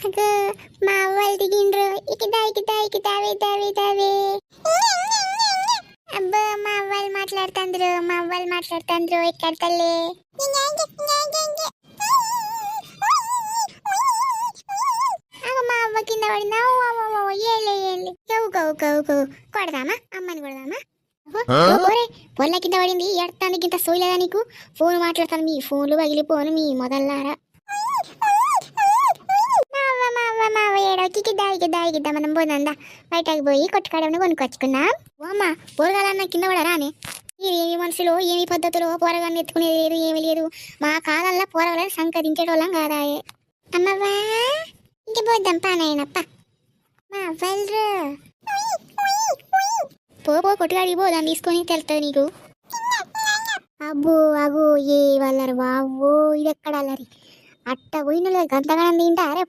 అగో మా అవ్వలు దిగిండ్రు. ఇకిదా ఇకిదా ఇకిదావే దావే దావే. అబ్బో మా అవ్వలు మాట్లాడుతాండ్రు ఇక్కడ తల్లి. అగో మా అవ్వ కింద పడిందా. ఏలే ఏలే కవు కవు కవు కవు. కొడదామా అమ్మని కొడదామా. పొల్ల కింద పడింది ఎడతానికి ఇంత సోయలేదా నీకు. ఫోన్ మాట్లాడతాను మీ ఫోన్లు పగిలిపోను మీ మొదల్లారా. ఏడోకిద్దా మనం పోదందా బయటకు పోయి కొట్టుకాడమని కొనుక్కొచ్చుకున్నాం. అమ్మ పోరగాలన్న కింద పడరా అని ఏమి మనుషులు ఏమి పద్ధతులు పోరగాన్ని ఎత్తుకునేది లేదు ఏమి లేదు. మా కాలంలో పోరగాలని సంకరించేటోళ్ళం కాదాయే. అమ్మవా ఇంక పోద్దాం పానాయనప్ప మా అవ్వలు పో కొట్టుకాడికి పోదాం తీసుకొని తెలుస్తుంది నీకు. అబ్బో అగో ఏ వాళ్ళరు బావో ఇది ఎక్కడ అల్లరి అట్ట పోయిన గంతగానం తింటా అరే